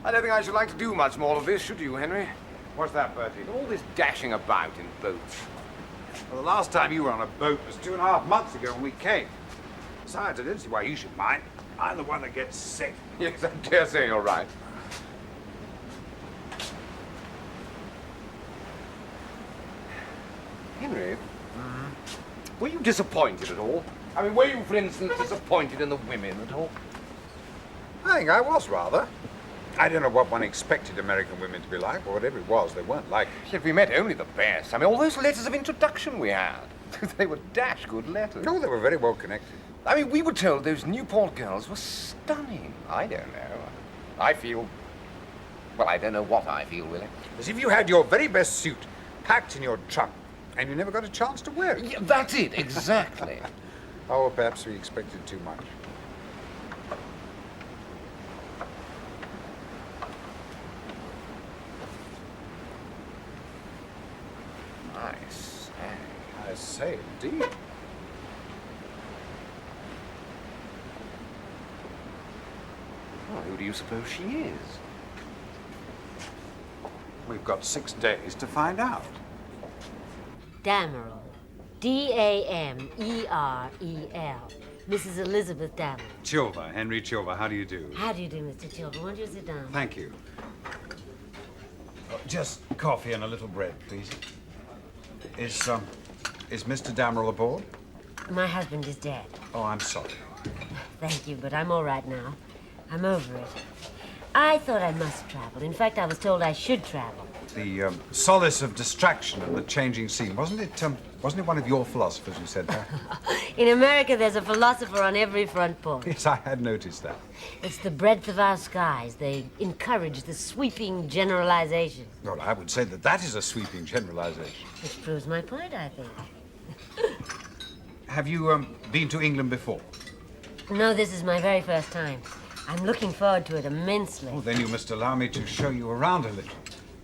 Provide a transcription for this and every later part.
I don't think I should like to do much more of this, should you, Henry? What's that, Bertie? All this dashing about in boats. Well, the last time you were on a boat was 2.5 months ago when we came. Besides, I don't see why you should mind. I'm the one that gets sick. Yes, I dare say you're right. Henry, were you disappointed at all? I mean, were you, for instance, disappointed in the women at all? I think I was, rather. I don't know what one expected American women to be like, but whatever it was, they weren't like it. Yet we met only the best. I mean, all those letters of introduction we had. They were dash good letters. No, they were very well connected. I mean, we were told those Newport girls were stunning. I don't know. I feel... Well, I don't know what I feel, really. As if you had your very best suit packed in your trunk, and you never got a chance to wear it. Yeah, that's it, exactly. Oh, perhaps we expected too much. Nice. I say, indeed. Well, who do you suppose she is? We've got 6 days to find out. Damrell. Damrel. Mrs. Elizabeth Damrell. Chilver, Henry Chilver, how do you do? How do you do, Mr. Chilver? Won't you sit down? Thank you. Just coffee and a little bread, please. Is Mr. Damrell aboard? My husband is dead. Oh, I'm sorry. Thank you, but I'm all right now. I'm over it. I thought I must travel. In fact, I was told I should travel. The solace of distraction and the changing scene. Wasn't it one of your philosophers who said that? In America, there's a philosopher on every front porch. Yes, I had noticed that. It's the breadth of our skies. They encourage the sweeping generalization. Well, I would say that is a sweeping generalization. Which proves my point, I think. Have you been to England before? No, this is my very first time. I'm looking forward to it immensely. Oh, then you must allow me to show you around a little.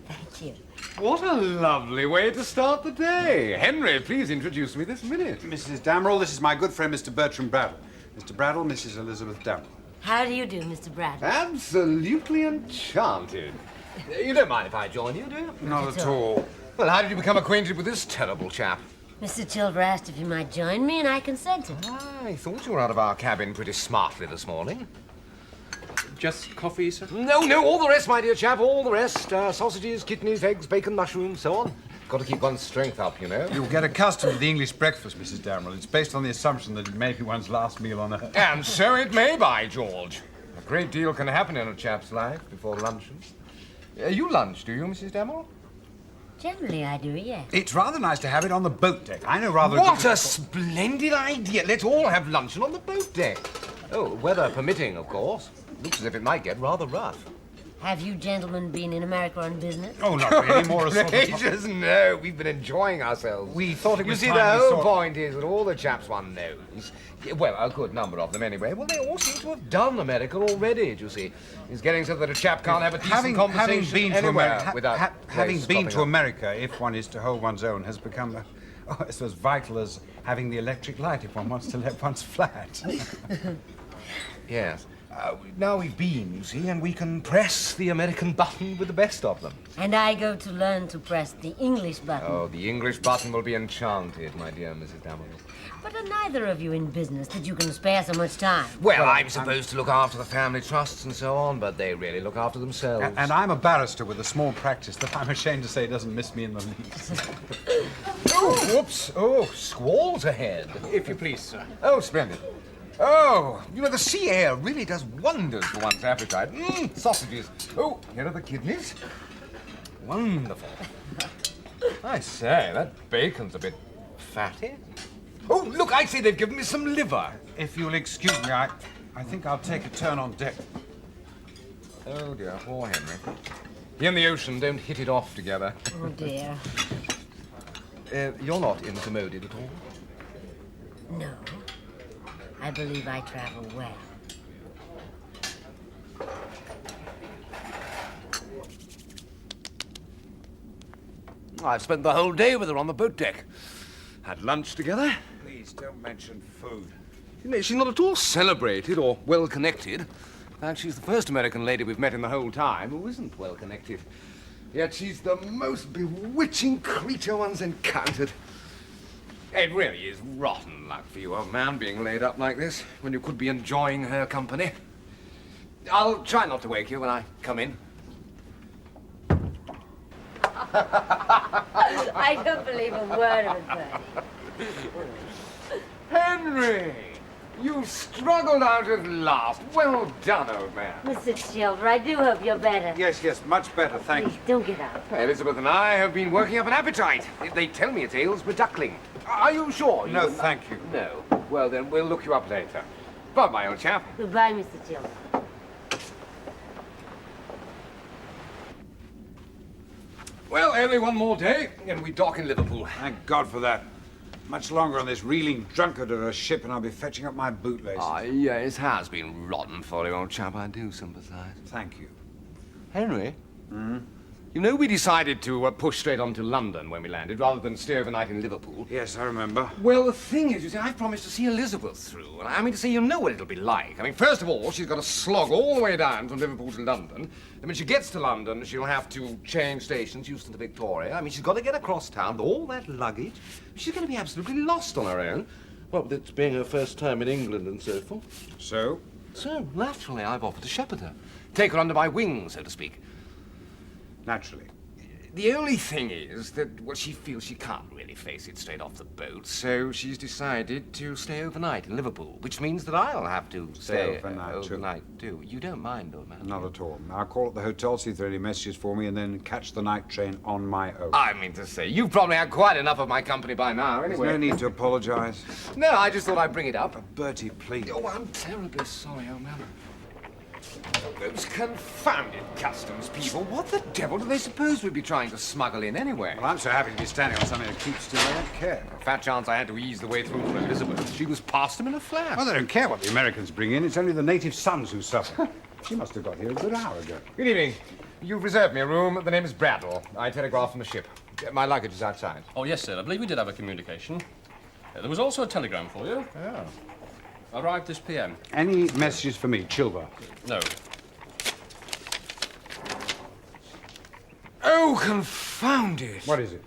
Thank you. What a lovely way to start the day. Henry, please introduce me this minute. Mrs. Damrell, this is my good friend, Mr. Bertram Bradle. Mr. Bradle, Mrs. Elizabeth Damrell. How do you do, Mr. Bradley? Absolutely enchanted. You don't mind if I join you, do you? Not at all. Well, how did you become acquainted with this terrible chap? Mr. Chilver asked if he might join me, and I consented. I thought you were out of our cabin pretty smartly this morning. Just coffee, sir? No, all the rest, my dear chap, all the rest. Sausages, kidneys, eggs, bacon, mushrooms, so on. Got to keep one's strength up, you know. You'll get accustomed to the English breakfast, Mrs. Damrell. It's based on the assumption that it may be one's last meal on earth. And so it may, by George. A great deal can happen in a chap's life before luncheon. You lunch, do you, Mrs. Damrell? Generally, I do, yes. It's rather nice to have it on the boat deck. I know rather... What a splendid idea! Let's all have luncheon on the boat deck. Oh, weather permitting, of course. Looks as if it might get rather rough. Have you gentlemen been in America on business? Oh, not really. More a sort of... Gracious, no. We've been enjoying ourselves. We thought it was You see, time the we whole saw- point is that all the chaps one knows, well, a good number of them anyway, well, they all seem to have done America already, do you see. It's getting so that a chap can't have a decent conversation anywhere without... Having been to America, if one is to hold one's own, has become it's as vital as having the electric light if one wants to let one's flat. Yes. Now we've been, you see, and we can press the American button with the best of them. And I go to learn to press the English button. Oh, the English button will be enchanted, my dear Mrs. Damrell. But are neither of you in business that you can spare so much time? Well, I'm supposed to look after the family trusts and so on, but they really look after themselves. And I'm a barrister with a small practice that I'm ashamed to say doesn't miss me in the least. Oh, whoops. Oh, squalls ahead. If you please, sir. Oh, splendid. Oh, you know, the sea air really does wonders for one's appetite. Sausages. Oh, here are the kidneys. Wonderful. I say, that bacon's a bit fatty. Oh, look, I say they've given me some liver. If you'll excuse me, I think I'll take a turn on deck. Oh, dear, poor Henry. He and the ocean don't hit it off together. Oh, dear. You're not incommoded at all? No. I believe I travel well. I've spent the whole day with her on the boat deck. Had lunch together. Please don't mention food. You know, she's not at all celebrated or well-connected. In fact, she's the first American lady we've met in the whole time who isn't well connected. Yet she's the most bewitching creature one's encountered. It really is rotten luck for you, old man, being laid up like this when you could be enjoying her company. I'll try not to wake you when I come in. I don't believe a word of it, Bertie. Henry! You've struggled out at last. Well done, old man. Mr. Chilver, I do hope you're better. Yes, much better, thank Please, don't get up. Elizabeth and I have been working up an appetite. They tell me it's Aylesbury duckling. Are you sure? No, thank you. No. Well, then we'll look you up later. Bye-bye, old chap. Goodbye, Mr. Chilver. Well, only one more day, and we dock in Liverpool. Thank God for that. Much longer on this reeling drunkard of a ship, and I'll be fetching up my bootlaces. Yeah, it has been rotten for you, old chap. I do sympathize. Thank you. Henry? You know, we decided to push straight on to London when we landed, rather than stay overnight in Liverpool. Yes, I remember. Well, the thing is, you see, I've promised to see Elizabeth through. And I mean to say, you know what it'll be like. I mean, first of all, she's got to slog all the way down from Liverpool to London. And when she gets to London, she'll have to change stations, Euston to Victoria. I mean, she's got to get across town with all that luggage. She's going to be absolutely lost on her own. Well, with it being her first time in England and so forth. So? So, naturally, I've offered to shepherd her. Take her under my wing, so to speak. Naturally. The only thing is that, well, she feels she can't really face it straight off the boat, so she's decided to stay overnight in Liverpool, which means that I'll have to stay overnight too. You don't mind, old man? Not at all. I'll call at the hotel, see if there are any messages for me, and then catch the night train on my own. I mean to say, you've probably had quite enough of my company by now, anyway. There's no need to apologize. No, I just thought I'd bring it up. Bertie, please. Oh, I'm terribly sorry, old man. Those confounded customs people. What the devil do they suppose we'd be trying to smuggle in anyway? Well, I'm so happy to be standing on something that keeps still. I don't care. Fat chance I had to ease the way through for Elizabeth. She was past them in a flash. Well, they don't care what the Americans bring in. It's only the native sons who suffer. She must have got here a good hour ago. Good evening. You've reserved me a room. The name is Bradwell. I telegraphed from the ship. My luggage is outside. Oh, yes, sir. I believe we did have a communication. There was also a telegram for you. Oh. Arrived this PM. Any messages for me, Chilver? No. Oh, confound it. What is it?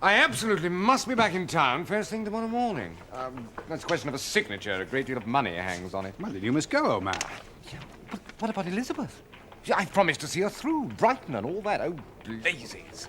I absolutely must be back in town first thing tomorrow morning. That's a question of a signature. A great deal of money hangs on it. Well, then you must go, old man. Yeah, but what about Elizabeth? I've promised to see her through, Brighton and all that. Oh, blazes.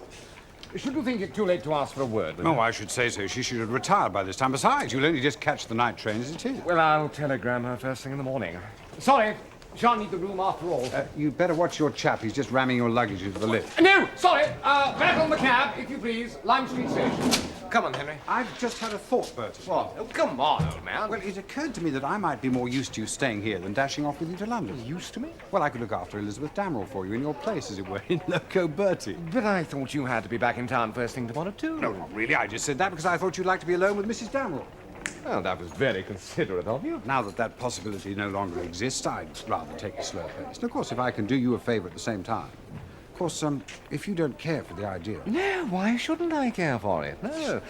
Should you think it too late to ask for a word? No, I should say so. She should have retired by this time. Besides, you'll only just catch the night train as it is. Well, I'll telegram her first thing in the morning. Sorry, shan't need the room after all. You'd better watch your chap. He's just ramming your luggage into the lift. No, sorry. Back on the cab, if you please. Lime Street Station. Come on, Henry. I've just had a thought, Bertie. What? Oh, come on, old man. Well, it occurred to me that I might be more used to you staying here than dashing off with you to London. Used to me? Well, I could look after Elizabeth Damrell for you in your place, as it were, in Loco Bertie. But I thought you had to be back in town first thing tomorrow, too. No, not really. I just said that because I thought you'd like to be alone with Mrs. Damrell. Well, that was very considerate of you. Now that that possibility no longer exists, I'd rather take a slow pace. And of course, if I can do you a favour at the same time. Of course, if you don't care for the idea. No, why shouldn't I care for it? No.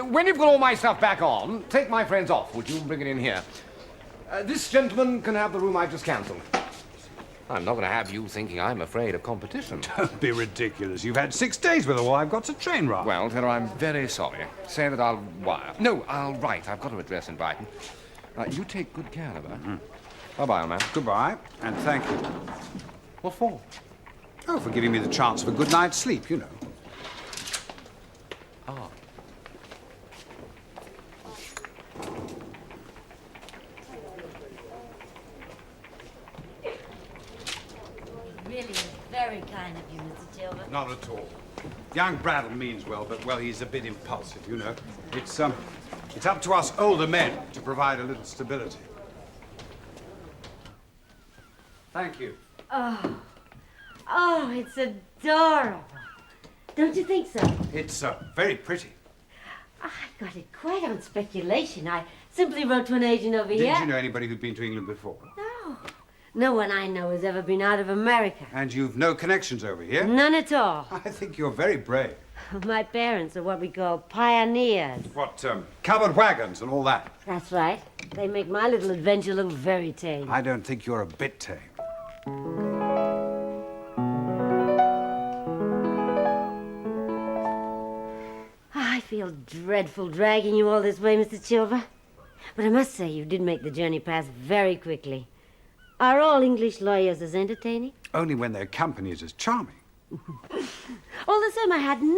When you've got all my stuff back on, take my friends off, would you, and bring it in here. This gentleman can have the room I've just cancelled. I'm not going to have you thinking I'm afraid of competition. Don't be ridiculous. You've had 6 days with her while I've got to train ride. Well, tell her I'm very sorry. Say that I'll wire. No, I'll write. I've got her address in Brighton. You take good care of her. Mm-hmm. Bye-bye, old man. Goodbye, and thank you. What for? Oh, for giving me the chance of a good night's sleep, you know. Ah. Really is very kind of you, Mr. Chilver. Not at all. Young Bradwell means well, but, well, he's a bit impulsive, you know. It's up to us older men to provide a little stability. Thank you. Oh, it's adorable. Don't you think so? It's very pretty. I got it quite on speculation. I simply wrote to an agent over here. Didn't you know anybody who'd been to England before? No. No one I know has ever been out of America. And you've no connections over here? None at all. I think you're very brave. My parents are what we call pioneers. What, covered wagons and all that? That's right. They make my little adventure look very tame. I don't think you're a bit tame. I feel dreadful dragging you all this way, Mr. Chilver. But I must say you did make the journey pass very quickly. Are all English lawyers as entertaining? Only when their company is as charming. All the same, I had no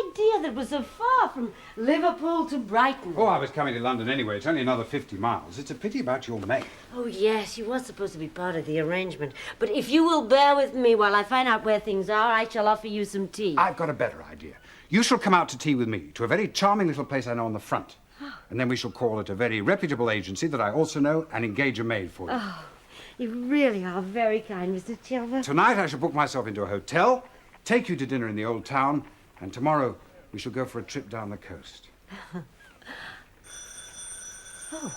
idea that it was so far from Liverpool to Brighton. Oh, I was coming to London anyway. It's only another 50 miles. It's a pity about your mate. Oh, yes, you were supposed to be part of the arrangement. But if you will bear with me while I find out where things are, I shall offer you some tea. I've got a better idea. You shall come out to tea with me to a very charming little place I know on the front. And then we shall call it a very reputable agency that I also know and engage a maid for you. Oh, you really are very kind, Mr. Chilver. Tonight I shall book myself into a hotel, take you to dinner in the old town, and tomorrow we shall go for a trip down the coast. Oh,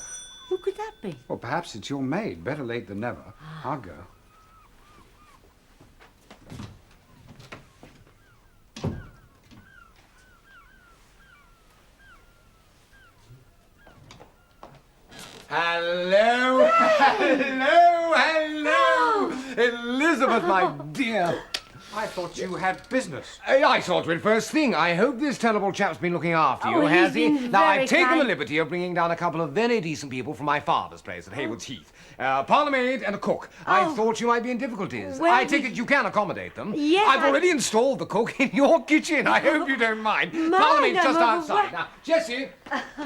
who could that be? Well, perhaps it's your maid. Better late than never. I'll go. Hello, hello, hello! Elizabeth, my dear. I thought you had business. I saw to it first thing. I hope this terrible chap's been looking after you, Oh, has he's he? been Now, very I've taken kind. the liberty of bringing down a couple of very decent people from my father's place at Haywards Heath. Parlour maid and a cook. I thought you might be in difficulties. Well, I take it you can accommodate them. Yes, I've already installed the cook in your kitchen. I hope you don't mind. Parlour maid's just outside. Now, Jessie.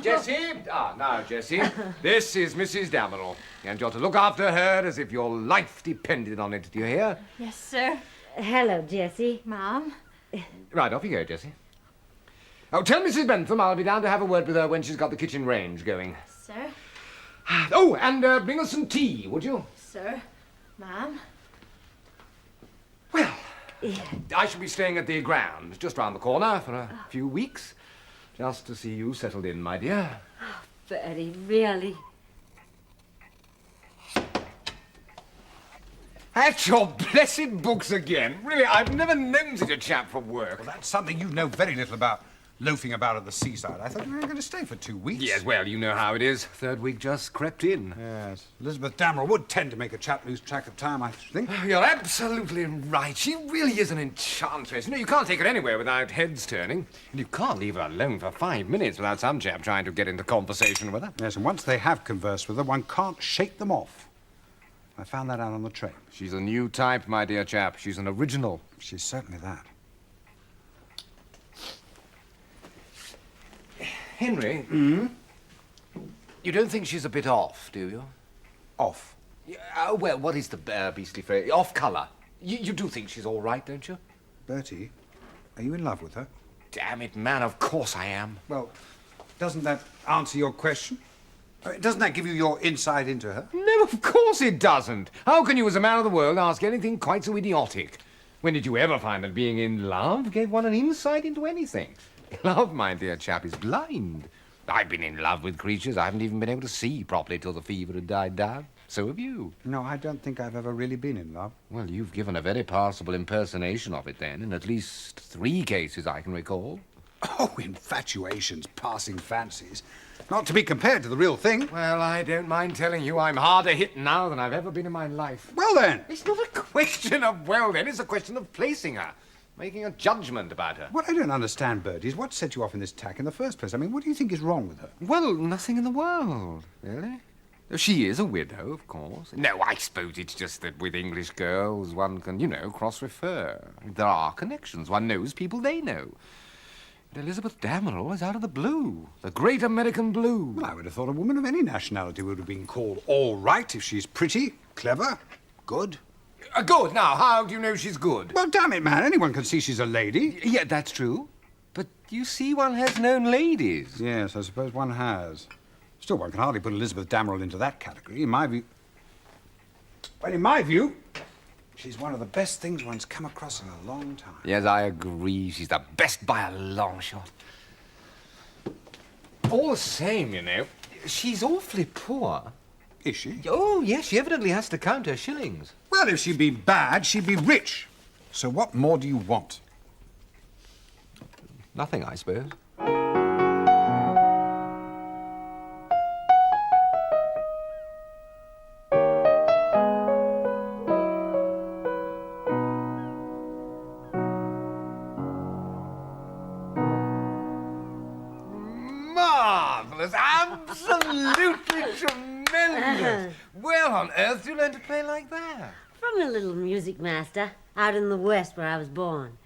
Jessie. Now, Jessie. This is Mrs. Damrell. And you're to look after her as if your life depended on it. Do you hear? Yes, sir. Hello, Jessie. Ma'am. Right, off you go, Jessie. Oh, tell Mrs. Bentham I'll be down to have a word with her when she's got the kitchen range going. Sir. Oh, and bring us some tea, would you? Sir. Ma'am. Well, I shall be staying at the Grand, just round the corner, for a few weeks. Just to see you settled in, my dear. Bertie, really? At your blessed books again. Really, I've never known such a chap for work. Well, that's something you know very little about, loafing about at the seaside. I thought you were going to stay for 2 weeks. Yes, well, you know how it is. Third week just crept in. Yes. Elizabeth Damrell would tend to make a chap lose track of time, I think. You're absolutely right. She really is an enchantress. You know, you can't take her anywhere without heads turning. And you can't leave her alone for 5 minutes without some chap trying to get into conversation with her. Yes, and once they have conversed with her, one can't shake them off. I found that out on the train. She's a new type, my dear chap. She's an original. She's certainly that. Henry? You don't think she's a bit off, do you? Off. Well, what is the beastly phrase? Off colour. You do think she's all right, don't you? Bertie, are you in love with her? Damn it, man, of course I am. Well, doesn't that answer your question? Doesn't that give you your insight into her? No, of course it doesn't. How can you, as a man of the world, ask anything quite so idiotic? When did you ever find that being in love gave one an insight into anything? Love, my dear chap, is blind. I've been in love with creatures I haven't even been able to see properly till the fever had died down. So have you. No, I don't think I've ever really been in love. Well, you've given a very passable impersonation of it, then, in at least 3 cases I can recall. Oh, infatuations, passing fancies. Not to be compared to the real thing. Well, I don't mind telling you I'm harder hit now than I've ever been in my life. Well, then. It's not a question of well, then. It's a question of placing her. Making a judgment about her. What I don't understand, Bertie, is what set you off in this tack in the first place. I mean, what do you think is wrong with her? Well, nothing in the world, really. She is a widow, of course. No, I suppose it's just that with English girls one can, cross-refer. There are connections. One knows people they know. But Elizabeth Damrell is out of the blue. The great American blue. Well, I would have thought a woman of any nationality would have been called all right if she's pretty, clever, good. Good. Now, how do you know she's good? Well, damn it, man. Anyone can see she's a lady. Yeah, that's true. But you see, one has known ladies. Yes, I suppose one has. Still, one can hardly put Elizabeth Damrell into that category, in my view. Well, in my view, she's one of the best things one's come across in a long time. Yes, I agree. She's the best by a long shot. All the same, she's awfully poor. Is she? Oh, yes, she evidently has to count her shillings. Well, if she'd be bad, she'd be rich. So what more do you want? Nothing, I suppose. on earth do you learn to play like that? From a little music master out in the West where I was born.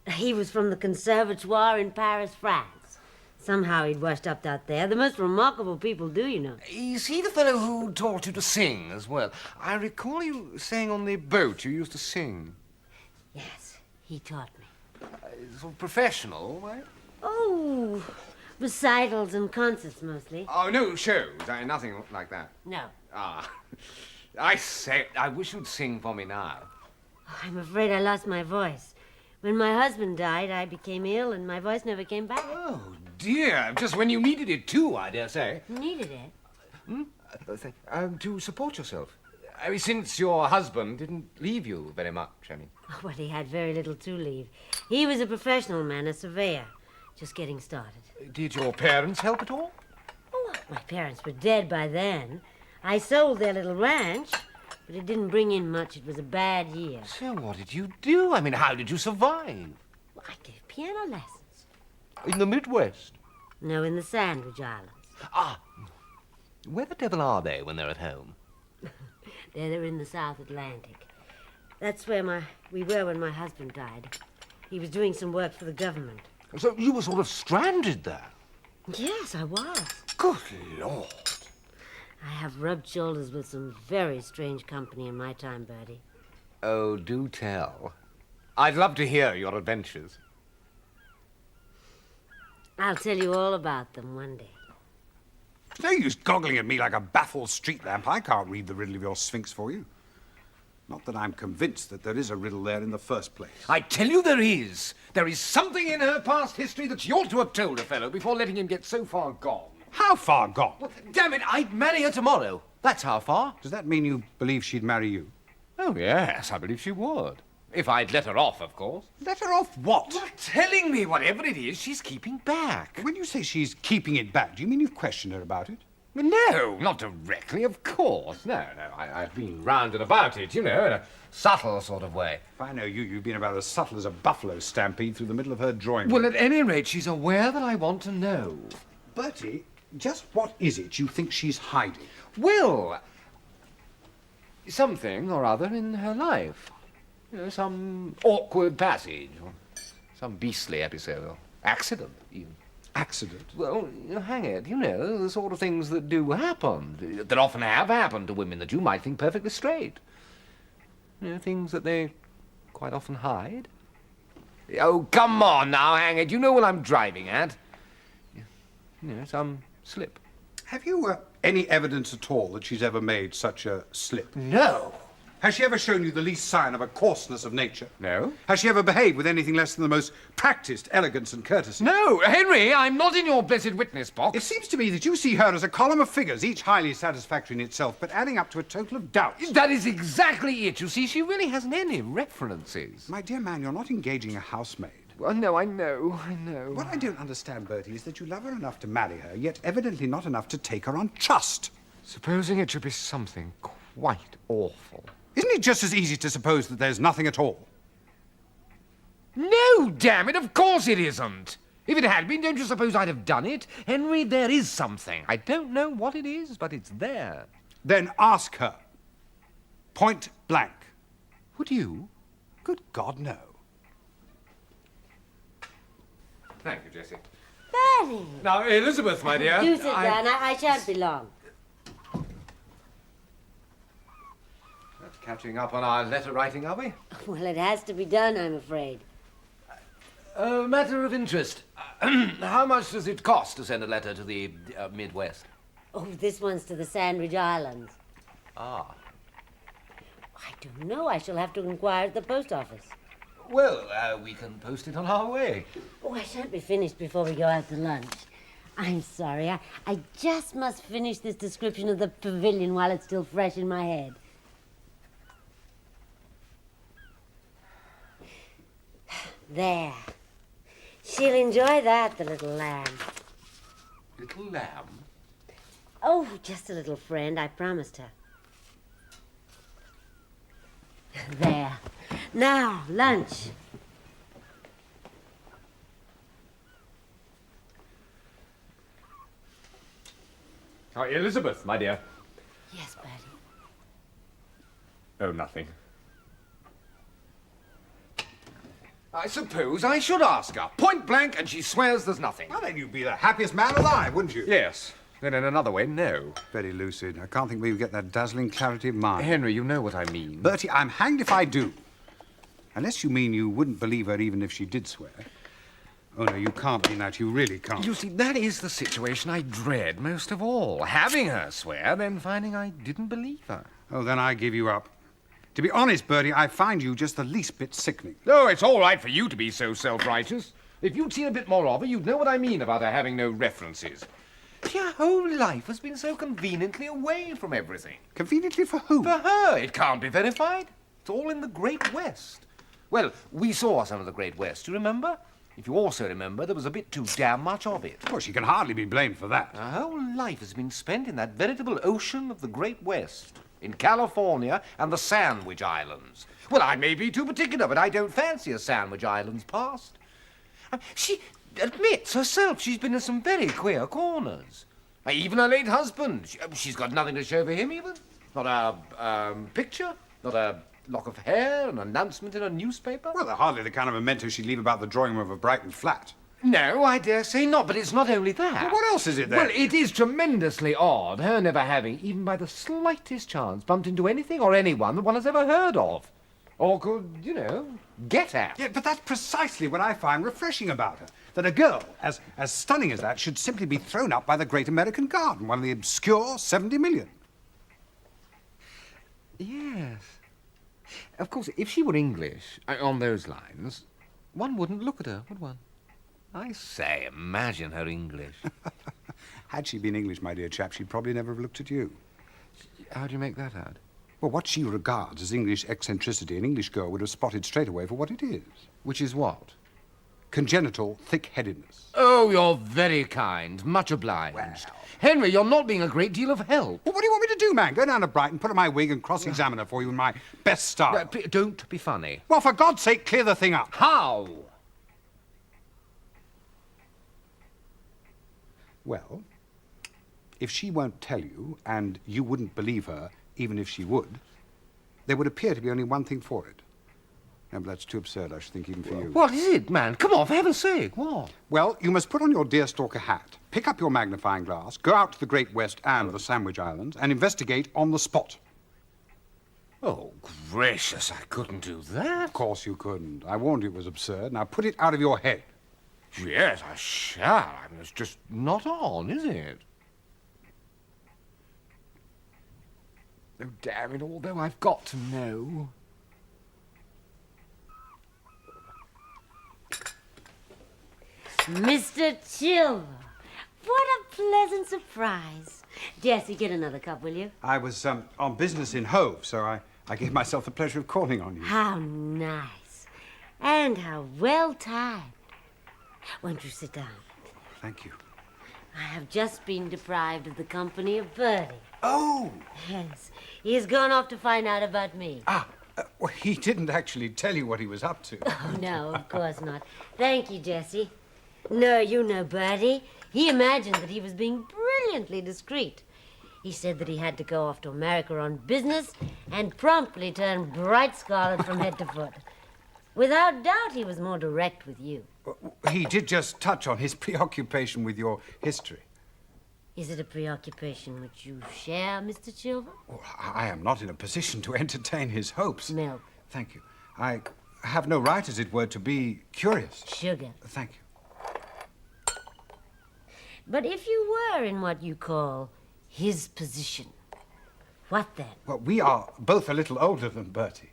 He was from the Conservatoire in Paris, France. Somehow he'd washed up out there. The most remarkable people do, you know. Is he the fellow who taught you to sing as well? I recall you saying on the boat you used to sing. Yes, he taught me. Sort of professional, right? Oh, recitals and concerts mostly. Oh, no shows. Nothing like that. No. Ah. I say, I wish you'd sing for me now. Oh, I'm afraid I lost my voice. When my husband died, I became ill and my voice never came back. Oh, dear. Just when you needed it, too, I dare say. Needed it? To support yourself. I mean, since your husband didn't leave you very much, I mean. Oh, well, he had very little to leave. He was a professional man, a surveyor. Just getting started. Did your parents help at all? Oh, my parents were dead by then. I sold their little ranch, but it didn't bring in much. It was a bad year. So what did you do? I mean, how did you survive? I gave piano lessons. In the Midwest? No, in the Sandwich Islands. Ah. Where the devil are they when they're at home? They're in the South Atlantic. That's where we were when my husband died. He was doing some work for the government. So you were sort of stranded there? Yes, I was. Good Lord. I have rubbed shoulders with some very strange company in my time, Bertie. Oh, do tell. I'd love to hear your adventures. I'll tell you all about them one day. No use goggling at me like a baffled street lamp. I can't read the riddle of your Sphinx for you. Not that I'm convinced that there is a riddle there in the first place. I tell you there is. There is something in her past history that she ought to have told a fellow before letting him get so far gone. How far gone? Well, damn it, I'd marry her tomorrow. That's how far. Does that mean you believe she'd marry you? Oh, yes, I believe she would. If I'd let her off, of course. Let her off what? You're telling me whatever it is she's keeping back. When you say she's keeping it back, do you mean you've questioned her about it? No, not directly, of course. No, I've been round and about it, you know, in a subtle sort of way. If I know you, you've been about as subtle as a buffalo stampede through the middle of her drawing room. Well, at any rate, she's aware that I want to know. Bertie, just what is it you think she's hiding? Well, something or other in her life. You know, some awkward passage, or some beastly episode, or accident, even. Accident? Well, hang it, you know, the sort of things that do happen, that often have happened to women that you might think perfectly straight. You know, things that they quite often hide. Oh, come on now, hang it, you know what I'm driving at. You know, some slip. Have you any evidence at all that she's ever made such a slip? No. Has she ever shown you the least sign of a coarseness of nature? No. Has she ever behaved with anything less than the most practiced elegance and courtesy? No, Henry, I'm not in your blessed witness box. It seems to me that you see her as a column of figures, each highly satisfactory in itself, but adding up to a total of doubts. That is exactly it. You see, she really hasn't any references. My dear man, you're not engaging a housemaid. Well, no, I know. What I don't understand, Bertie, is that you love her enough to marry her, yet evidently not enough to take her on trust. Supposing it should be something quite awful. Isn't it just as easy to suppose that there's nothing at all? No, damn it, of course it isn't. If it had been, don't you suppose I'd have done it? Henry, there is something. I don't know what it is, but it's there. Then ask her. Point blank. Would you? Good God, no. Thank you, Jessie. Bertie! Now, Elizabeth, my dear. Do sit down. I shan't be long. Catching up on our letter writing, are we? Well, it has to be done, I'm afraid. A matter of interest. How much does it cost to send a letter to the Midwest? Oh, this one's to the Sandwich Islands. Ah. I don't know. I shall have to inquire at the post office. Well, we can post it on our way. Oh, I shan't be finished before we go out to lunch. I'm sorry. I just must finish this description of the pavilion while it's still fresh in my head. There. She'll enjoy that, the little lamb. Little lamb? Oh, just a little friend. I promised her. There. Now, lunch. Oh, Elizabeth, my dear. Yes, Bertie. Oh, nothing. I suppose I should ask her. Point blank, and she swears there's nothing. Well, then you'd be the happiest man alive, wouldn't you? Yes. Then in another way, no. Very lucid. I can't think where you get that dazzling clarity of mind. Henry, you know what I mean. Bertie, I'm hanged if I do. Unless you mean you wouldn't believe her even if she did swear. Oh, no, you can't mean that. You really can't. You see, that is the situation I dread most of all. Having her swear, then finding I didn't believe her. Oh, then I give you up. To be honest, Bertie, I find you just the least bit sickening. Oh, it's all right for you to be so self-righteous. If you'd seen a bit more of her, you'd know what I mean about her having no references. Her whole life has been so conveniently away from everything. Conveniently for who? For her, it can't be verified. It's all in the Great West. Well, we saw some of the Great West, do you remember? If you also remember, there was a bit too damn much of it. Of course, she can hardly be blamed for that. Her whole life has been spent in that veritable ocean of the Great West, in California and the Sandwich Islands. Well, I may be too particular, but I don't fancy a Sandwich Islands past. She admits herself she's been in some very queer corners. Even her late husband, she's got nothing to show for him even. Not a picture, not a lock of hair, an announcement in a newspaper. Well, they're hardly the kind of memento she'd leave about the drawing room of a Brighton flat. No, I dare say not, but it's not only that. Well, what else is it then? Well, it is tremendously odd, her never having, even by the slightest chance, bumped into anything or anyone that one has ever heard of. Or could, you know, get at. Yeah, but that's precisely what I find refreshing about her. That a girl as stunning as that should simply be thrown up by the Great American Garden, one of the obscure 70 million. Yes. Of course, if she were English, on those lines, one wouldn't look at her, would one? I say, imagine her English. Had she been English, my dear chap, she'd probably never have looked at you. How do you make that out? Well, what she regards as English eccentricity, an English girl would have spotted straight away for what it is. Which is what? Congenital thick-headedness. Oh, you're very kind. Much obliged. Well. Henry, you're not being a great deal of help. Well, what do you want me to do, man? Go down to Brighton, put on my wig and cross-examine her for you in my best style. Don't be funny. Well, for God's sake, clear the thing up. How? Well, if she won't tell you, and you wouldn't believe her, even if she would, there would appear to be only one thing for it. No, but that's too absurd, I should think, even for you. What is it, man? Come on, for heaven's sake, what? Well, you must put on your deerstalker hat, pick up your magnifying glass, go out to the Great West and the Sandwich Islands, and investigate on the spot. Oh, gracious, I couldn't do that. Of course you couldn't. I warned you it was absurd. Now put it out of your head. Yes, I shall. I mean, it's just not on, is it? Oh, damn it all, though, I've got to know. Mr. Chilver, what a pleasant surprise. Jessie, get another cup, will you? I was on business in Hove, so I gave myself the pleasure of calling on you. How nice. And how well timed. Won't you sit down? Thank you. I have just been deprived of the company of Bertie. Oh! Yes, he has gone off to find out about me. Well, he didn't actually tell you what he was up to. Oh, no, of course not. Thank you, Jessie. No, you know Bertie. He imagined that he was being brilliantly discreet. He said that he had to go off to America on business and promptly turn bright scarlet from head to foot. Without doubt, he was more direct with you. He did just touch on his preoccupation with your history. Is it a preoccupation which you share, Mr. Chilver? Well, I am not in a position to entertain his hopes. Milk. Thank you. I have no right, as it were, to be curious. Sugar. Thank you. But if you were in what you call his position, what then? Well, we are both a little older than Bertie.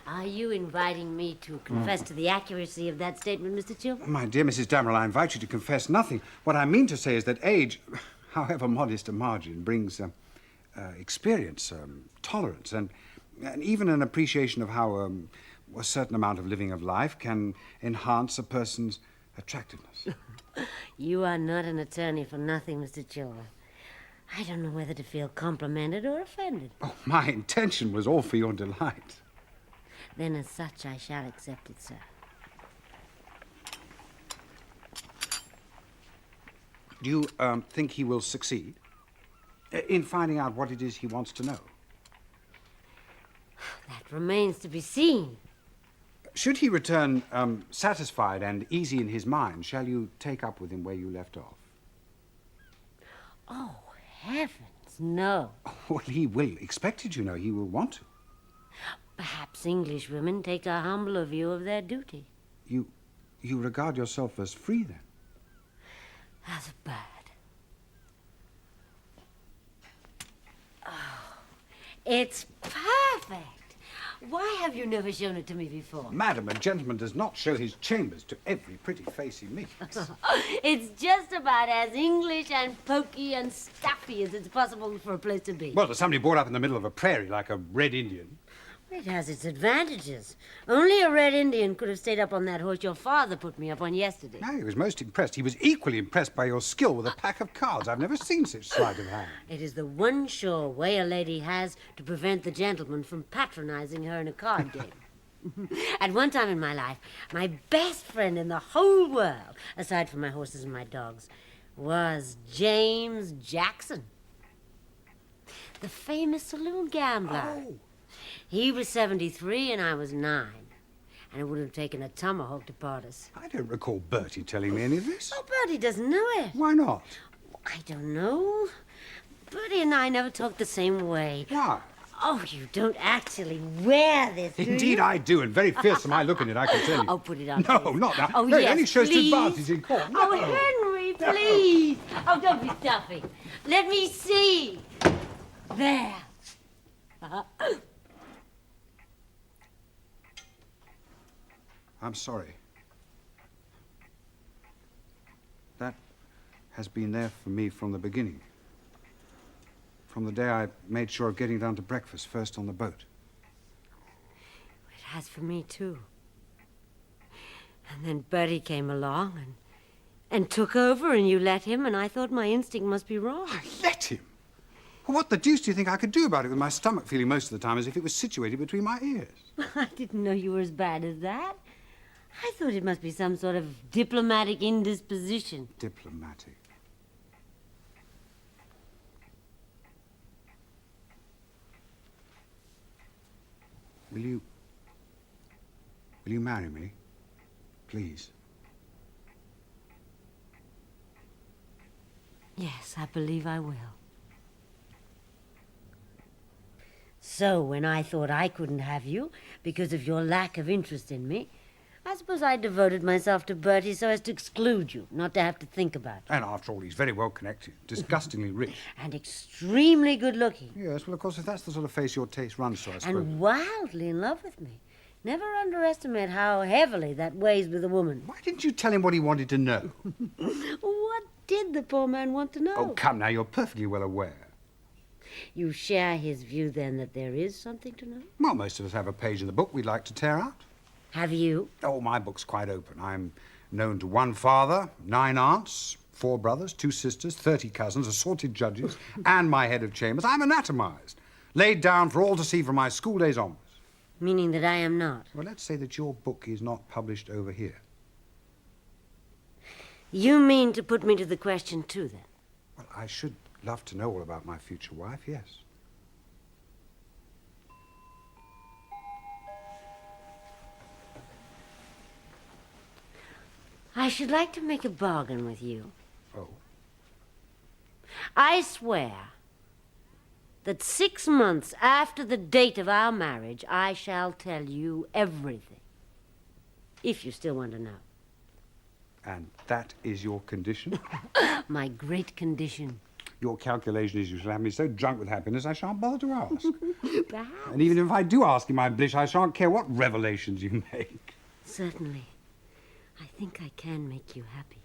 Are you inviting me to confess to the accuracy of that statement, Mr. Chilver? My dear Mrs. Damrell, I invite you to confess nothing. What I mean to say is that age, however modest a margin, brings experience, tolerance, and even an appreciation of how a certain amount of living of life can enhance a person's attractiveness. You are not an attorney for nothing, Mr. Chilver. I don't know whether to feel complimented or offended. Oh, my intention was all for your delight. Then as such, I shall accept it, sir. Do you think he will succeed in finding out what it is he wants to know? That remains to be seen. Should he return satisfied and easy in his mind, shall you take up with him where you left off? Oh, heavens, no. Well, he will expect it, you know. He will want to. Perhaps English women take a humbler view of their duty. You regard yourself as free, then? As a bird. Oh, it's perfect. Why have you never shown it to me before? Madam, a gentleman does not show his chambers to every pretty face he meets. It's just about as English and pokey and stuffy as it's possible for a place to be. Well, to somebody brought up in the middle of a prairie like a red Indian. It has its advantages. Only a red Indian could have stayed up on that horse your father put me up on yesterday. No, he was most impressed. He was equally impressed by your skill with a pack of cards. I've never seen such sleight of hand. It is the one sure way a lady has to prevent the gentleman from patronizing her in a card game. At one time in my life, my best friend in the whole world, aside from my horses and my dogs, was James Jackson, the famous saloon gambler. Oh. He was 73 and I was 9. And it would have taken a tomahawk to part us. I don't recall Bertie telling me any of this. Oh, Bertie doesn't know it. Why not? I don't know. Bertie and I never talk the same way. Why? Oh, you don't actually wear this, do Indeed you? I do, and very fearsome I look in it, I can tell you. Oh, put it on. No, please. not now. Oh, No, it yes, only shows two please. advances in court. No. Oh, Henry, please. Oh, don't be stuffy. Let me see. There. I'm sorry. That has been there for me from the beginning. From the day I made sure of getting down to breakfast first on the boat. It has for me, too. And then Bertie came along and took over, and you let him, and I thought my instinct must be wrong. I let him? Well, what the deuce do you think I could do about it with my stomach feeling most of the time as if it was situated between my ears? I didn't know you were as bad as that. I thought it must be some sort of diplomatic indisposition. Diplomatic. Will you marry me? Please. Yes, I believe I will. So, when I thought I couldn't have you because of your lack of interest in me, I suppose I devoted myself to Bertie so as to exclude you, not to have to think about it. And after all, he's very well connected, disgustingly rich. And extremely good-looking. Yes, well, of course, if that's the sort of face your taste runs to, I suppose. And wildly in love with me. Never underestimate how heavily that weighs with a woman. Why didn't you tell him what he wanted to know? What did the poor man want to know? Oh, come now, you're perfectly well aware. You share his view, then, that there is something to know? Well, most of us have a page in the book we'd like to tear out. Have you? Oh, my book's quite open. I'm known to one father, 9 aunts, 4 brothers, 2 sisters, 30 cousins, assorted judges, and my head of chambers. I'm anatomized, laid down for all to see from my school days onwards. Meaning that I am not? Well, let's say that your book is not published over here. You mean to put me to the question, too, then? Well, I should love to know all about my future wife, yes. I should like to make a bargain with you. Oh? I swear that 6 months after the date of our marriage, I shall tell you everything. If you still want to know. And that is your condition? My great condition. Your calculation is you shall have me so drunk with happiness I shan't bother to ask. Perhaps. And even if I do ask in my bliss, I shan't care what revelations you make. Certainly. I think I can make you happy.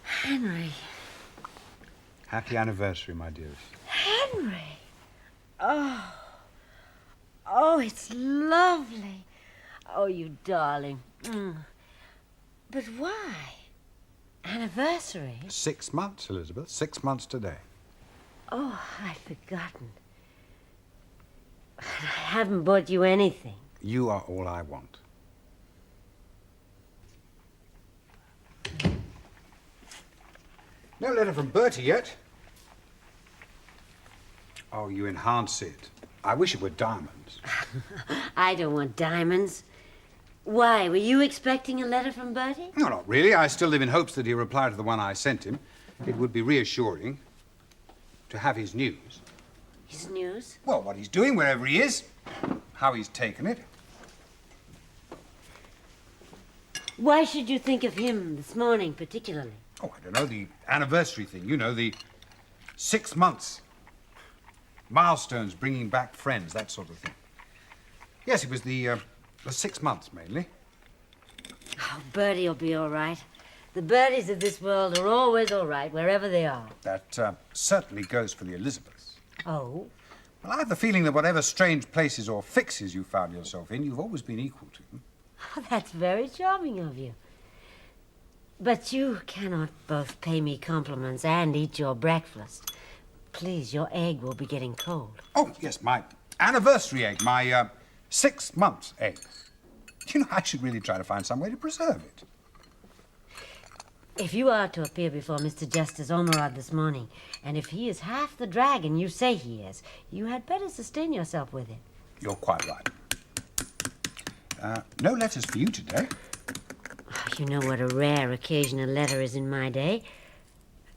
Henry. Happy anniversary, my dearest. Henry! Oh. Oh, it's lovely. Oh, you darling. But why? Anniversary? 6 months, Elizabeth. 6 months today. Oh, I'd forgotten. I haven't bought you anything. You are all I want. No letter from Bertie yet. Oh, you enhance it. I wish it were diamonds. I don't want diamonds. Why, were you expecting a letter from Bertie? No, not really. I still live in hopes that he'll reply to the one I sent him. It would be reassuring to have his news. His news? Well, what he's doing wherever he is, how he's taken it. Why should you think of him this morning particularly? Oh, I don't know, the anniversary thing, you know, the 6 months. Milestones, bringing back friends, that sort of thing. Yes, it was the 6 months, mainly. Oh, Bertie will be all right. The Berties of this world are always all right, wherever they are. That certainly goes for the Elizabeths. Oh? Well, I have the feeling that whatever strange places or fixes you found yourself in, you've always been equal to them. Oh, that's very charming of you. But you cannot both pay me compliments and eat your breakfast. Please, your egg will be getting cold. Oh, yes, my anniversary egg, my 6 months egg. You know, I should really try to find some way to preserve it. If you are to appear before Mr. Justice Ormerod this morning, and if he is half the dragon you say he is, you had better sustain yourself with it. You're quite right. No letters for you today. Oh, you know what a rare occasion a letter is in my day.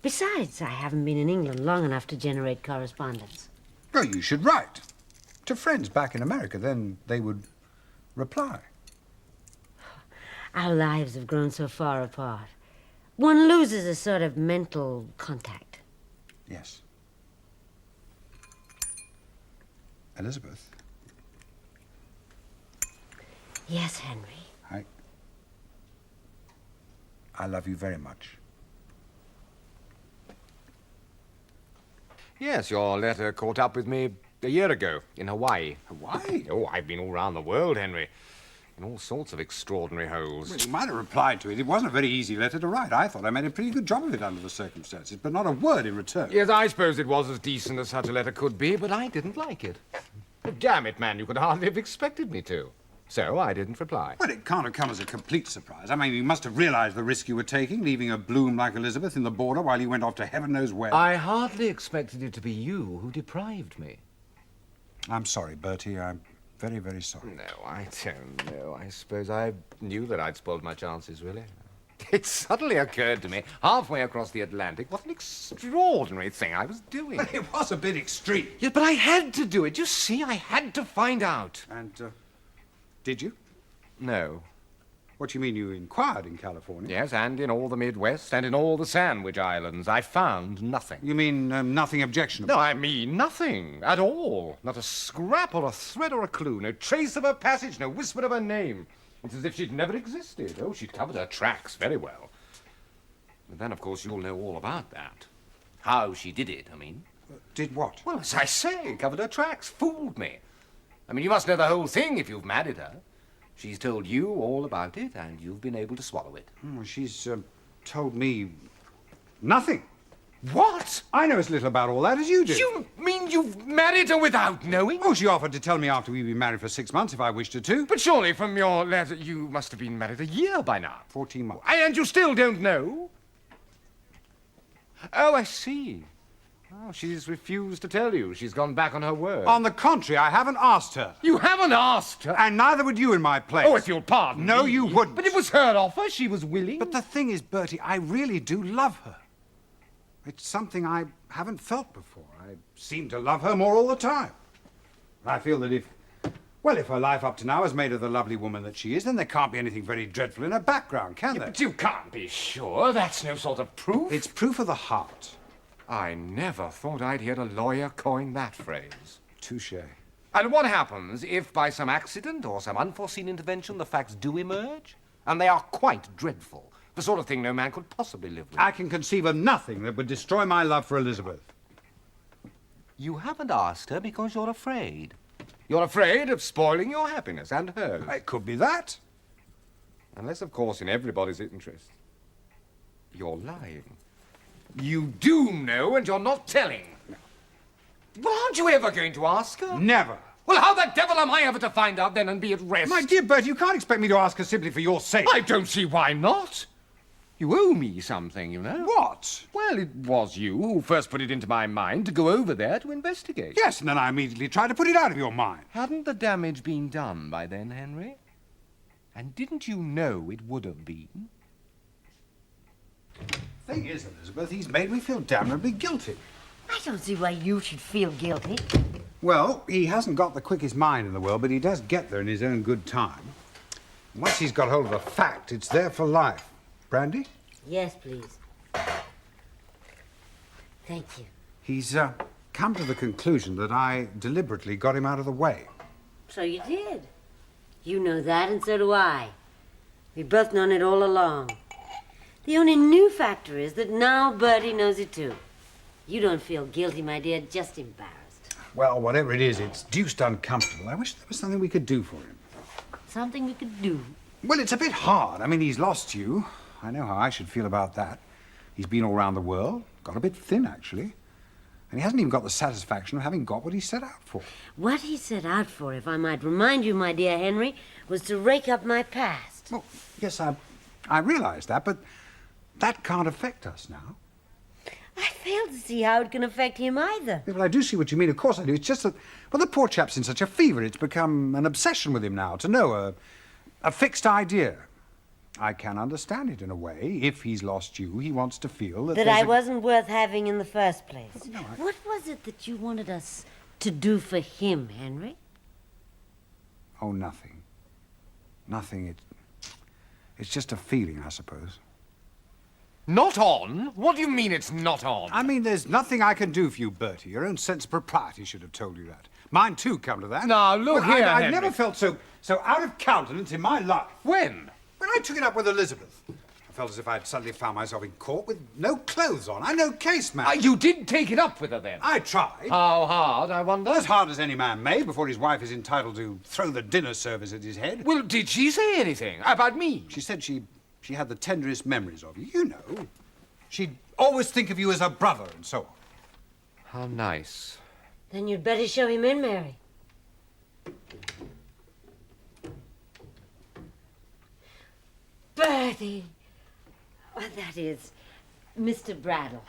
Besides, I haven't been in England long enough to generate correspondence. Well, you should write. To friends back in America, then they would reply. Our lives have grown so far apart. One loses a sort of mental contact. Yes. Elizabeth. Yes, Henry. I love you very much. Yes, your letter caught up with me a year ago in Hawaii. Hawaii? Oh, I've been all round the world, Henry. In all sorts of extraordinary holes. Well, you might have replied to it. It wasn't a very easy letter to write. I thought I made a pretty good job of it under the circumstances, but not a word in return. Yes, I suppose it was as decent as such a letter could be, but I didn't like it. Damn it, man, you could hardly have expected me to. So I didn't reply. Well, it can't have come as a complete surprise. I mean, you must have realized the risk you were taking, leaving a bloom like Elizabeth in the border while you went off to heaven knows where. I hardly expected it to be you who deprived me. I'm sorry, Bertie. I'm very, very sorry. No, I don't know. I suppose I knew that I'd spoiled my chances, really. It suddenly occurred to me, halfway across the Atlantic, what an extraordinary thing I was doing. Well, it was a bit extreme. Yes, but I had to do it. You see, I had to find out. And, did you? No. What do you mean you inquired in California? Yes, and in all the Midwest, and in all the Sandwich Islands. I found nothing. You mean nothing objectionable? No, I mean nothing at all. Not a scrap or a thread or a clue. No trace of her passage, no whisper of her name. It's as if she'd never existed. Oh, she'd covered her tracks very well. But then, of course, you'll know all about that. How she did it, I mean. Did what? Well, as I say, covered her tracks, fooled me. I mean, you must know the whole thing if you've married her. She's told you all about it, and you've been able to swallow it. She's told me nothing. What? I know as little about all that as you do. You mean you've married her without knowing? Oh, she offered to tell me after we'd been married for 6 months if I wished her to. But surely from your letter you must have been married a year by now. 14 months. And you still don't know? Oh, I see. Oh, she's refused to tell you. She's gone back on her word. On the contrary, I haven't asked her. You haven't asked her? And neither would you in my place. Oh, if you'll pardon No, me. you wouldn't. But it was her offer. She was willing. But the thing is, Bertie, I really do love her. It's something I haven't felt before. I seem to love her more all the time. I feel that if her life up to now has made her the lovely woman that she is, then there can't be anything very dreadful in her background, can there? But you can't be sure. That's no sort of proof. It's proof of the heart. I never thought I'd hear a lawyer coin that phrase. Touché. And what happens if, by some accident or some unforeseen intervention, the facts do emerge? And they are quite dreadful. The sort of thing no man could possibly live with. I can conceive of nothing that would destroy my love for Elizabeth. You haven't asked her because you're afraid. You're afraid of spoiling your happiness and hers. It could be that. Unless, of course, in everybody's interest. You're lying. You do know, and you're not telling. Well, aren't you ever going to ask her? Never. Well, how the devil am I ever to find out then and be at rest? My dear Bertie, you can't expect me to ask her simply for your sake. I don't see why not. You owe me something, you know. What? Well, it was you who first put it into my mind to go over there to investigate. Yes, and then I immediately tried to put it out of your mind. Hadn't the damage been done by then, Henry? And didn't you know it would have been? Thing is, Elizabeth, he's made me feel damnably guilty. I don't see why you should feel guilty. Well, he hasn't got the quickest mind in the world, but he does get there in his own good time. Once he's got hold of a fact, it's there for life. Brandy? Yes, please. Thank you. He's come to the conclusion that I deliberately got him out of the way. So you did. You know that, and so do I. We've both known it all along. The only new factor is that now Bertie knows it too. You don't feel guilty, my dear, just embarrassed. Well, whatever it is, it's deuced uncomfortable. I wish there was something we could do for him. Something we could do. Well, it's a bit hard. I mean, he's lost you. I know how I should feel about that. He's been all around the world, got a bit thin, actually. And he hasn't even got the satisfaction of having got what he set out for. What he set out for, if I might remind you, my dear Henry, was to rake up my past. Well, yes, I realize that, but that can't affect us now. I fail to see how it can affect him either. Well, I do see what you mean. Of course I do. It's just that, well, the poor chap's in such a fever. It's become an obsession with him now, to know a fixed idea. I can understand it in a way. If he's lost you, he wants to feel that I wasn't worth having in the first place. No, What was it that you wanted us to do for him, Henry? Oh, nothing. Nothing. It's just a feeling, I suppose. Not on? What do you mean it's not on? I mean, there's nothing I can do for you, Bertie. Your own sense of propriety should have told you that. Mine, too, come to that. Now, look Well, here, I've Henry. never felt so out of countenance in my life. When? When I took it up with Elizabeth, I felt as if I'd suddenly found myself in court with no clothes on. I'm no case man. You did take it up with her then? I tried. How hard, I wonder? As hard as any man may before his wife is entitled to throw the dinner service at his head. Well, did she say anything about me? She said she had the tenderest memories of you. You know. She'd always think of you as her brother and so on. How nice. Then you'd better show him in, Mary. Bertie. Oh, that is Mr. Bradle.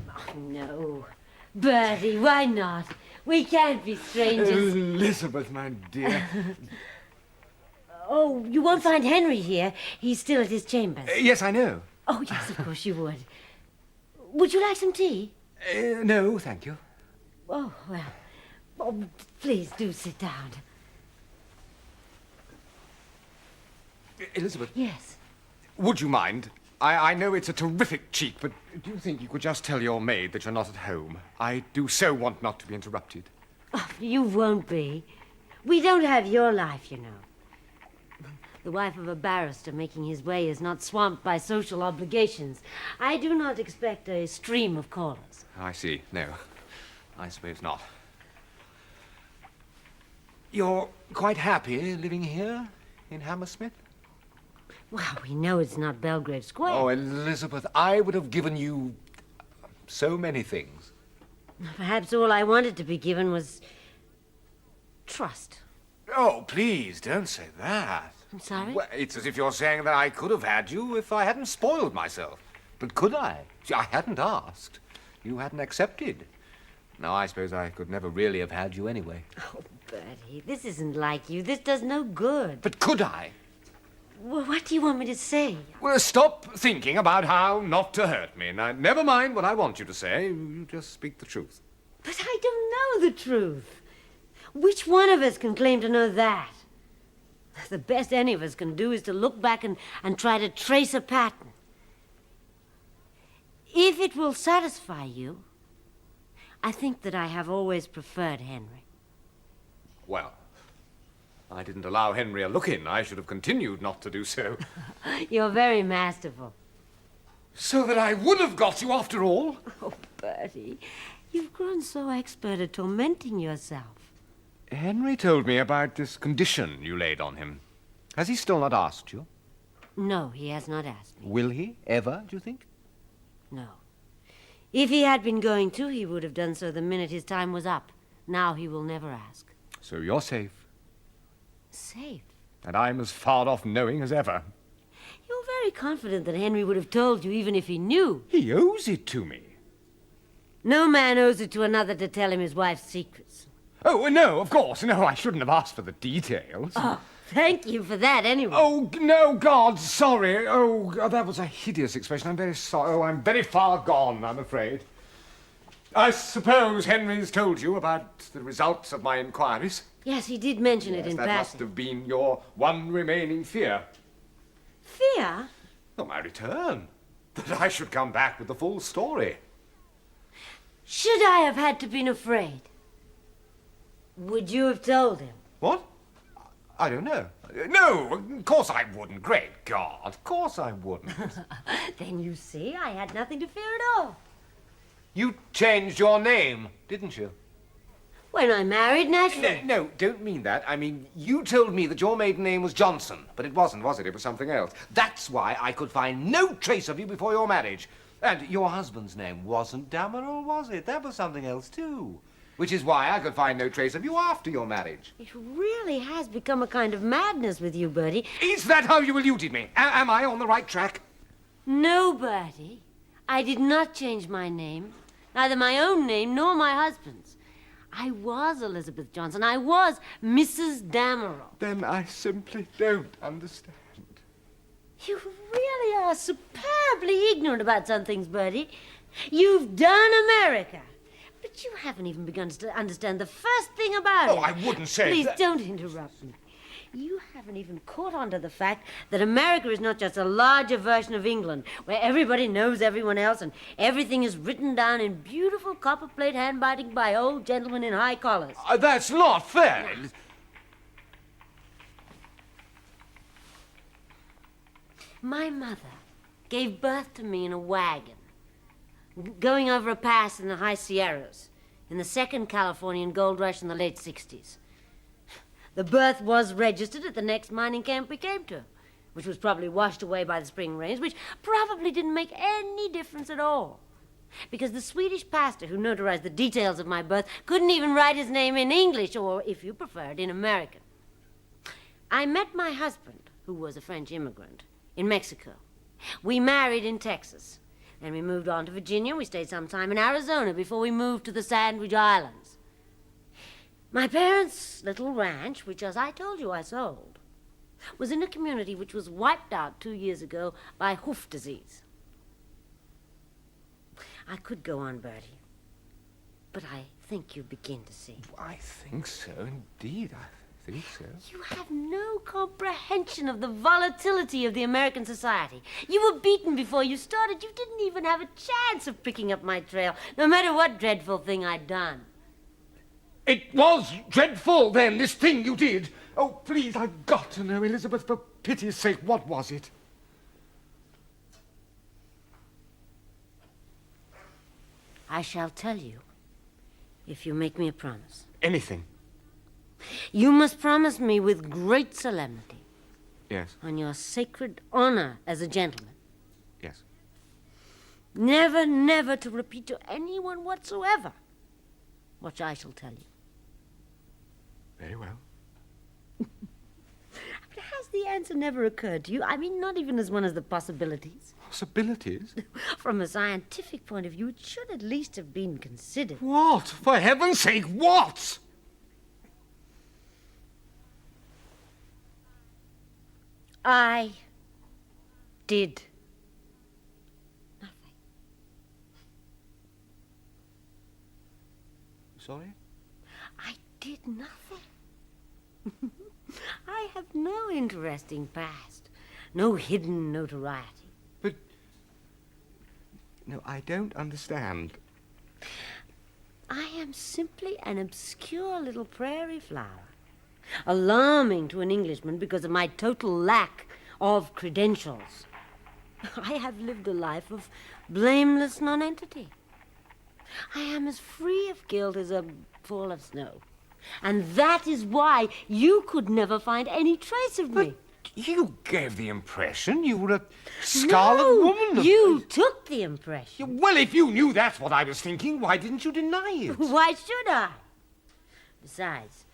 Oh, no. Bertie, why not? We can't be strangers. Elizabeth, my dear. Oh, you won't find Henry here. He's still at his chambers. Yes, I know. Oh, yes, of course you would. Would you like some tea? No, thank you. Oh, well. Oh, please do sit down. Elizabeth, Yes. would you mind? I know it's a terrific cheek, but do you think you could just tell your maid that you're not at home? I do so want not to be interrupted. Oh, you won't be. We don't have your life, you know. The wife of a barrister making his way is not swamped by social obligations. I do not expect a stream of callers. I see. No, I suppose not. You're quite happy living here in Hammersmith? Well, we know it's not Belgrave Square. Oh, Elizabeth, I would have given you so many things. Perhaps all I wanted to be given was trust. Oh, please, don't say that. I'm sorry? Well, it's as if you're saying that I could have had you if I hadn't spoiled myself. But could I? See, I hadn't asked. You hadn't accepted. Now, I suppose I could never really have had you anyway. Oh, Bertie, this isn't like you. This does no good. But could I? Well, what do you want me to say? Well, stop thinking about how not to hurt me. Now, never mind what I want you to say. You just speak the truth. But I don't know the truth. Which one of us can claim to know that? The best any of us can do is to look back and try to trace a pattern. If it will satisfy you, I think that I have always preferred Henry. Well, I didn't allow Henry a look in. I should have continued not to do so. You're very masterful. So that I would have got you after all? Oh, Bertie, you've grown so expert at tormenting yourself. Henry told me about this condition you laid on him. Has he still not asked you? No, he has not asked me. Will he? Ever, do you think? No. If he had been going to, he would have done so the minute his time was up. Now he will never ask. So you're safe. Safe? And I'm as far off knowing as ever. You're very confident that Henry would have told you even if he knew. He owes it to me. No man owes it to another to tell him his wife's secrets. Oh, no, of course. No, I shouldn't have asked for the details. Oh, thank you for that, anyway. Oh, no, God, sorry. Oh, God, that was a hideous expression. I'm very sorry. Oh, I'm very far gone, I'm afraid. I suppose Henry's told you about the results of my inquiries? Yes, he did mention it in That must passing. have been your one remaining fear. Fear? Oh, my return. That I should come back with the full story. Should I have had to been afraid? Would you have told him? What? I don't know. No, of course I wouldn't. Great God, of course I wouldn't. Then you see, I had nothing to fear at all. You changed your name, didn't you? When I married, naturally. No, don't mean that. I mean, you told me that your maiden name was Johnson, but it wasn't, was it? It was something else. That's why I could find no trace of you before your marriage. And your husband's name wasn't Damrell, was it? That was something else, too. Which is why I could find no trace of you after your marriage. It really has become a kind of madness with you, Bertie. Is that how you eluded me? Am I on the right track? No, Bertie. I did not change my name. Neither my own name nor my husband's. I was Elizabeth Johnson. I was Mrs. Damrell. Then I simply don't understand. You really are superbly ignorant about some things, Bertie. You've done America. But you haven't even begun to understand the first thing about it. Oh, I wouldn't say Please that. don't interrupt me. You haven't even caught on to the fact that America is not just a larger version of England, where everybody knows everyone else and everything is written down in beautiful copper-plate handwriting by old gentlemen in high collars. That's not fair. My mother gave birth to me in a wagon, going over a pass in the high Sierras, in the second Californian gold rush in the late 60s. The birth was registered at the next mining camp we came to, which was probably washed away by the spring rains, which probably didn't make any difference at all. Because the Swedish pastor who notarized the details of my birth couldn't even write his name in English, or, if you preferred, in American. I met my husband, who was a French immigrant, in Mexico. We married in Texas. Then we moved on to Virginia. We stayed some time in Arizona before we moved to the Sandwich Islands. My parents' little ranch, which, as I told you, I sold, was in a community which was wiped out 2 years ago by hoof disease. I could go on, Bertie, but I think you begin to see. I think so, indeed. I think so. You have no comprehension of the volatility of the American society. You were beaten before you started. You didn't even have a chance of picking up my trail, no matter what dreadful thing I'd done. It was dreadful, then, this thing you did. Oh, please, I've got to know, Elizabeth, for pity's sake, what was it? I shall tell you, if you make me a promise. Anything. You must promise me with great solemnity, Yes, on your sacred honor as a gentleman, yes. never, never to repeat to anyone whatsoever what I shall tell you. Very well. But has the answer never occurred to you? I mean, not even as one of the possibilities. Possibilities? From a scientific point of view, it should at least have been considered. What? For heaven's sake, what? I did nothing. Sorry? I did nothing. I have no interesting past, no hidden notoriety. But... No, I don't understand. I am simply an obscure little prairie flower, alarming to an Englishman because of my total lack of credentials. I have lived a life of blameless nonentity. I am as free of guilt as a fall of snow. And that is why you could never find any trace of me. You gave the impression you were a Scarlet Woman. You took the impression. Well, if you knew that's what I was thinking, why didn't you deny it? Why should I? Besides,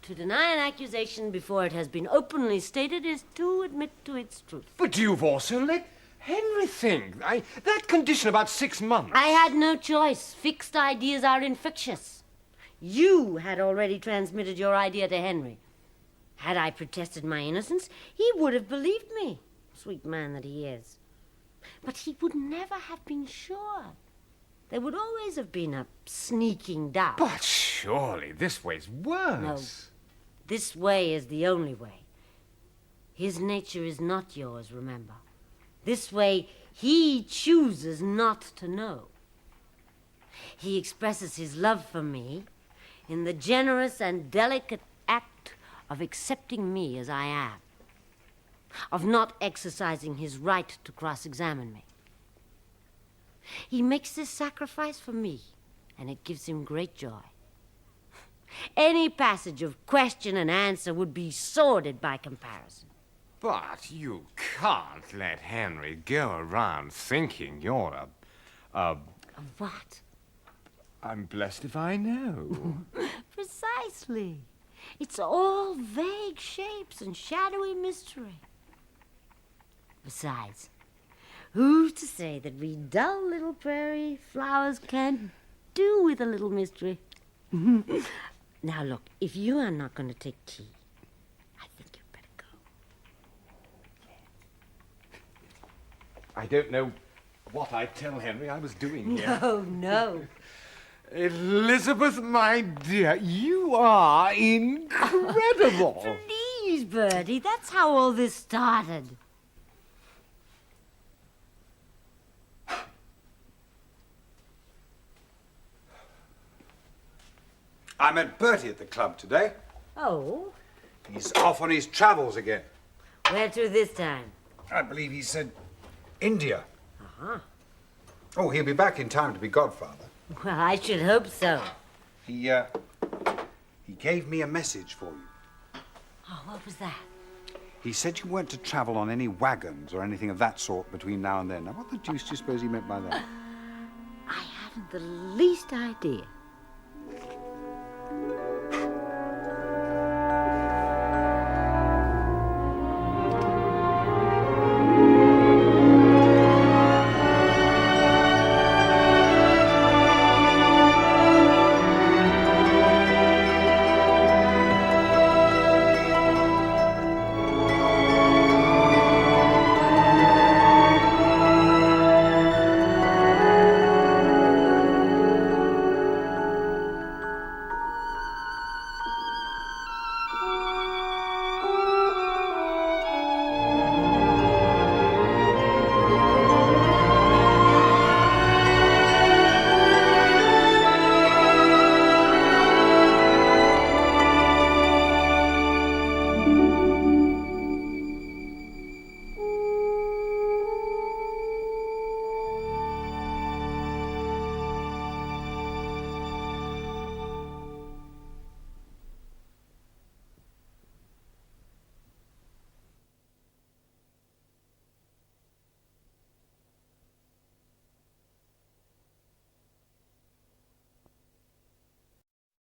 to deny an accusation before it has been openly stated is to admit to its truth. But you've also let Henry think. That condition about 6 months. I had no choice. Fixed ideas are infectious. You had already transmitted your idea to Henry. Had I protested my innocence, he would have believed me. Sweet man that he is. But he would never have been sure. There would always have been a sneaking doubt. But surely this way's worse. No. This way is the only way. His nature is not yours, remember. This way, he chooses not to know. He expresses his love for me in the generous and delicate act of accepting me as I am, of not exercising his right to cross-examine me. He makes this sacrifice for me, and it gives him great joy. Any passage of question and answer would be sordid by comparison. But you can't let Henry go around thinking you're a... What? I'm blessed if I know. Precisely. It's all vague shapes and shadowy mystery. Besides, who's to say that we dull little prairie flowers can't do with a little mystery? Now look, if you are not going to take tea, I think you'd better go. I don't know what I'd tell Henry I was doing here. No. Elizabeth, my dear, you are incredible. Please, Bertie, that's how all this started. I met Bertie at the club today. Oh? He's off on his travels again. Where to this time? I believe he said India. Uh-huh. Oh, he'll be back in time to be godfather. Well, I should hope so. He gave me a message for you. Oh, what was that? He said you weren't to travel on any wagons or anything of that sort between now and then. Now, what the deuce do you suppose he meant by that? I haven't the least idea.